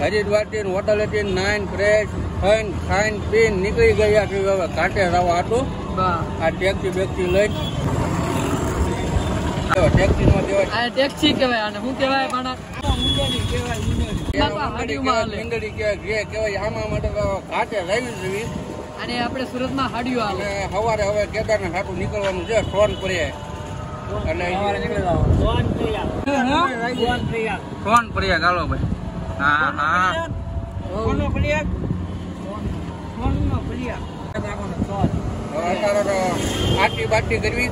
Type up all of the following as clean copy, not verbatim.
હરિદ્વારથી હોટલેથી nine fresh ખાઈને પીને નીકળી ગયા છે હવે ઘાટે રવા હતું. આ ટેક્સી બેક્સી લઈ ટેક્સી નો કહેવાય, ટેક્સી કહેવાય. અને શું કહેવાય પાણા મીંદડી કહેવાય. આમાં માટે ઘાટે રહી જવી. અને આપણે સુરતમાં હાડિયું આવે. સવારે હવે કેદારનાથ હાટું નીકળવાનું છે સોનપ્રિયા. એટલે સોનપ્રિયા ગાલો ભાઈ. હા હા અત્યારે આટી બાટી કરવી,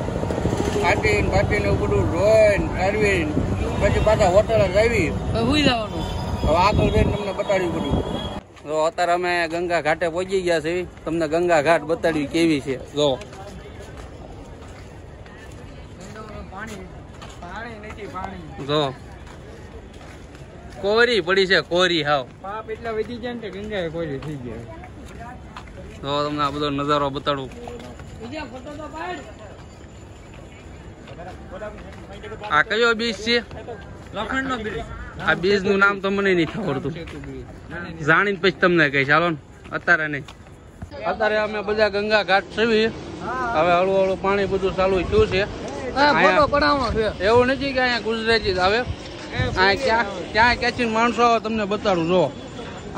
આટી બાટી ને બધું ધોઈને કાઢવી પછી પાછા હોટલે જાવી. હુઈ જવાનું. હવે આગળ જઈને તમને બતાડ્યું બધું. તો અત્યારે અમે ગંગા ઘાટે પહોંચી ગયા છે. તમને ગંગા ઘાટ બતાડ્યું કેવી છે. જો જો કોરી પડી છે, કોરી હાવ. પાપ એટલા વધી જાય ને ગંગા કોરી થઈ ગયા. તો તમને આ બધો નજારો બતાડું. આ કયો બીચ છે? લોખંડનો બ્રિજ. આ બીચ નું નામ તો મને નહીં ખબરતું. જાણીને પછી તમને કહીશ. ચાલો ને અત્યારે નહીં. અત્યારે અમે બધા ગંગા ઘાટ છવી. હવે હળવું હળવું પાણી બધું ચાલુ થયું છે. એવું નથી કે અહીંયા ગુજરાતી આવે. ક્યાં ક્યાંથી માણસો આવે તમને બતાડું. જો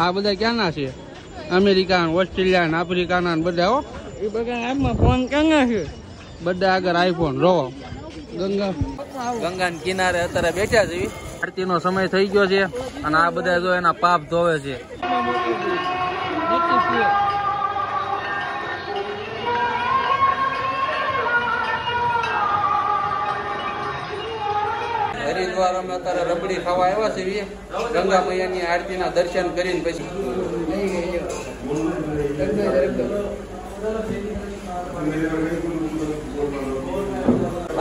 આ બધા ક્યાંના છે? અમેરિકા, ઓસ્ટ્રેલિયા, આફ્રિકાના બધા. હો એ બધા આમાં ફોન ક્યાં છે? બધા આગળ આઈફોન. રો ગંગા કિનારે અત્યારે બેઠા છે. આરતી નો સમય થઈ ગયો છે અને આ બધા જો એના પાપ ધોવે છે. હરિદ્વાર અમે અત્યારે રબડી ખાવા આવ્યા છીએ. ગંગા મૈયાની આરતીના દર્શન કરીને પછી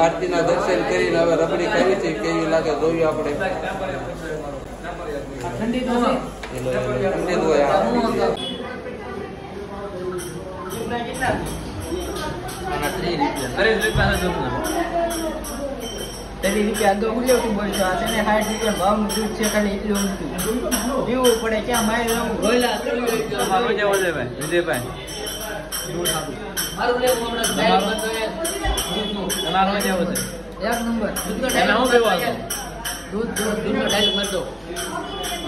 આરતીના દર્શન કરીને હવે રબડી ખાવી છે. કેવી લાગે જોયું આપણે.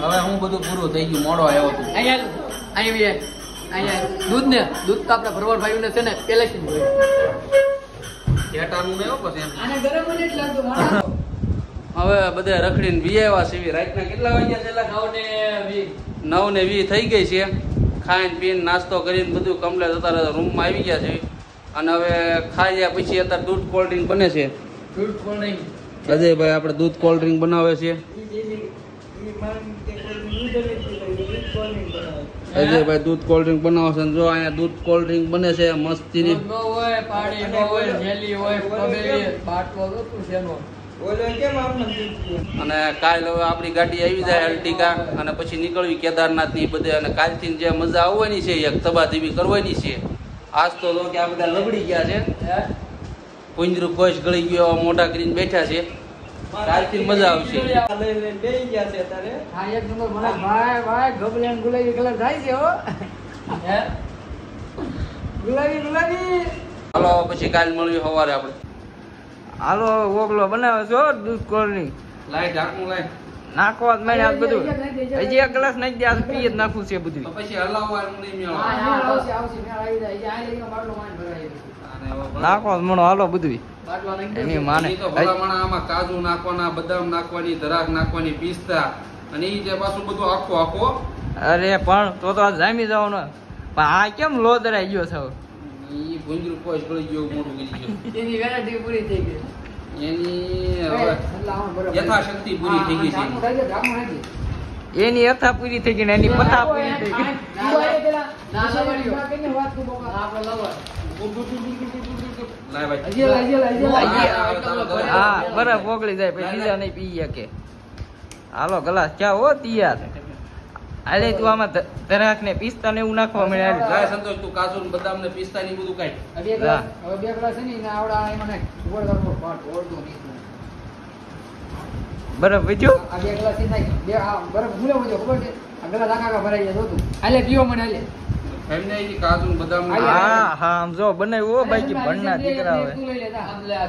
હવે હું બધું પૂરું થઈ ગયું. મોડો આવ્યો હતો. અહીંયા દૂધ ને દૂધ તો આપડે ભરવાડ ભાઈ ને છે ને પેલેથી હવે બધા રખડીને વી આવ્યા છે. રાતના કેટલા વાગ્યા છે? 9:20 થઈ ગઈ છે. ખાઈને પીને નાસ્તો કરીને બધું કમ્પ્લેટ અત્યારે રૂમમાં આવી ગયા છે. અને હવે ખાઈ ગયા પછી અત્યારે દૂધ કોલ્ડ ડ્રિંક બને છે. અજયભાઈ આપણે દૂધ કોલ્ડ ડ્રિંક બનાવે છે. અજયભાઈ દૂધ કોલ્ડ ડ્રિંક બનાવે છે. જો અહીંયા દૂધ કોલ્ડ ડ્રિંક બને છે મસ્તીની. અને કાલ હવે આપણી ગાડી આવી જાય અલ્ટિકા અને પછી નીકળવી કેદારનાથ ની બધે. અને કાલથી જે મજા આવવાની છે એક તબાધીબી કરવાની છે. આજ તો કે આ બધા લબડી ગયા છે. કુંજરું કોશ ગળી ગયો મોઢા કરીને બેઠા છે. કાલથી મજા આવશે. હાલો પછી કાલ મળ્યું સવારે આપણે. હાલો ઓગલો બનાવે છો દૂધ કોલ્ડ લાઈ ઢાંકણું લાઈ નાખવા મેં આ બધું હજી એક ગ્લાસ નાખી દે. પી જ નાખવું છે બધું. પછી હલાવવાનું નહીં મેળો. નાખવા મણો હાલો બધું એની માને. આમાં કાજુ નાખવાના, બદામ નાખવાની, દરાક નાખવાની, પિસ્તા અને એ પાછું બધું આખો. અરે પણ તો આ જામી જવાનો. પણ આ કેમ લો દરાઈ ગયો છો? ઈ ભૂંજરું કોઈ ગળી ગયો મોટું કરી ગયો. એની વેરાયટી પૂરી થઈ ગઈ. એની યથાશક્તિ પૂરી થઈ ગઈ છે. એની યથા પૂરી થઈ ગઈ ને એની પથા પૂરી થઈ ગઈ. હા બરફ ઓગળી જાય પછી બીજા નહીં પી શકે. હાલો ગ્લાસ ક્યાં હો તૈયાર. હાલે તું આમાં દરાક ને પિસ્તા ને એવું નાખવા મળ્યા. જાય સંતોષ તું કાજુ ને બદામ ને પિસ્તા ને બધું કાઢ. હવે બે ગ્લાસ છે ને આવડા મને બરફ વેચ્યો. આ બે ગ્લાસ નાખી બે બરફ ભૂલે ખબર છે. ગલા દાખા ભરાઈ જાય તું હાલે પીવો મને હાલે એમને ઈ કાજુ ને બદામ ને હા હા આમ જો બનાવ્યું હો બાકી ભણના દીકરા હવે તું લઈ લે જા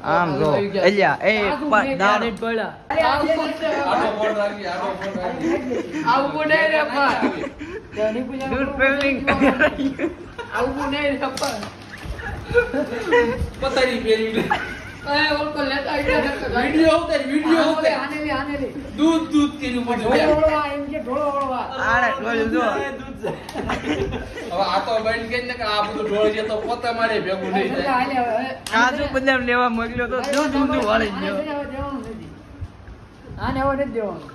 આમ જો એલ્યા એ દાળ આડો ફોન રાખી આવું નહીં રે પણ દૂધ પેલિંગ આવું નહીં રે પણ પતારી પેરી લે એ ઓળકો લેતા આઈડિયા વિડિયો ઉતાર આને લે દૂધ કર્યું ઢોળો પડ્યું ઓળવા એમ કે ઢોળો ઓળવા આને ટોલ જો હવે આ તો બંધ કરી ને કે આ બધું ઢોળી જાય તો પોતા મારે ભેગું નહીં થાય હાલે હવે કાજુ બદામ લેવા મોકલ્યો તો દૂધ ઊંધું વાળી ગયો આને હવે નથી દેવાનું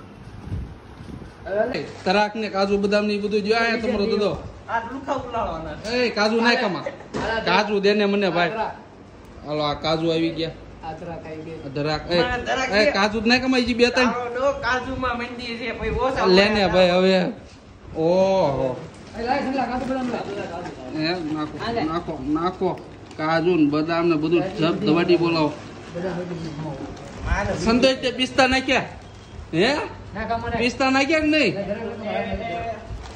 તરાક ને કાજુ બદામ ને ઈ બધું જો આયા તમારો દૂધો આ લુખા ઉલાળવાના એ કાજુ નાખ આમાં કાજુ દેને મને ભાઈ હાલો આ કાજુ આવી ગયા આતરા ખાઈ ગઈ ધરાક ધરાક એ કાજુ જ નાખ આમાં ઈ બે ત્રણ ડો કાજુમાં મંડી છે પછી ઓછા લેને ભાઈ હવે ઓહો એ લાય સંલા કાતો બદામ લા એ નાખો નાખો કાજુ ને બદામ ને બધું જબ દવાડી બોલાવો સંતોષ તે પિસ્તા નાખ્યા હે ના કામ પિસ્તા નાખ્યા કે નહીં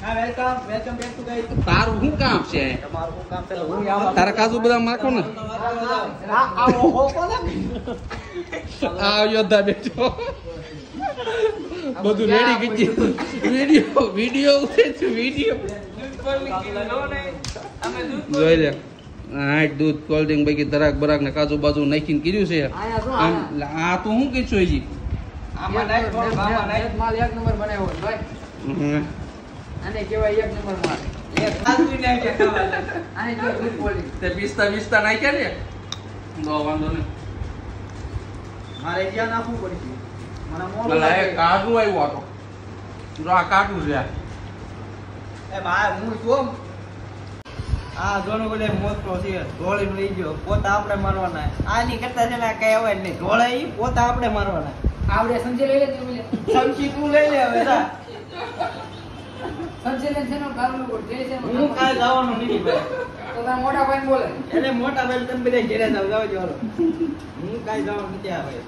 હા welcome welcome back to guys તારું શું કામ છે તમારું શું કામ છે હું આવા તારા કાજુ બદામ નાખો ને આવો હો કોને આ યોદ્ધા બેઠો બધું રેડી કરી વિડિયો વિડિયો વિડિયો જોઈ લે હા દૂધ કોલ્ડ ડ્રિંક બાકી દરાક બરાક ને કાજુ બાજુ નાખીને કર્યું છે આમ આ તો હું કઈ છું હજી આમાં નાખ થોડું આમાં નાખ માલ એક નંબર બનાવ્યો છે ભાઈ આને કહેવાય એક નંબર માલ એક કાજુ નાખે ખાવા આને કહેવાય દૂધ પોલી તે પિસ્તા નાખ્યા ને નો વાંધો નહીં મારે જ્યાં નાખવું પડશે મને મોડું ભલા એ કાજુ આવ્યો હતો જો આ કાજુ છે એ ભાઈ હું જોમ આ જોનો બોલે મોટો છે ઢોળી લઈ ગયો પોતા આપણે મારવાના આની કરતા છે ને કઈ આવે નહીં ઢોળે ઈ પોતા આપણે મારવાના આવડે સમજી લઈ લે તું લે સમજી તું લઈ લે હવે જા સમજી લે છે નો કારનું કોટ જે છે હું કાલ જવાનું નથી ભાઈ તો તારા મોટા ભાઈ બોલે એટલે મોટા ભાઈ તમે બધા ઘરે જાવ જો હાલો હું કાઈ જવાનું નથી આ ભાઈ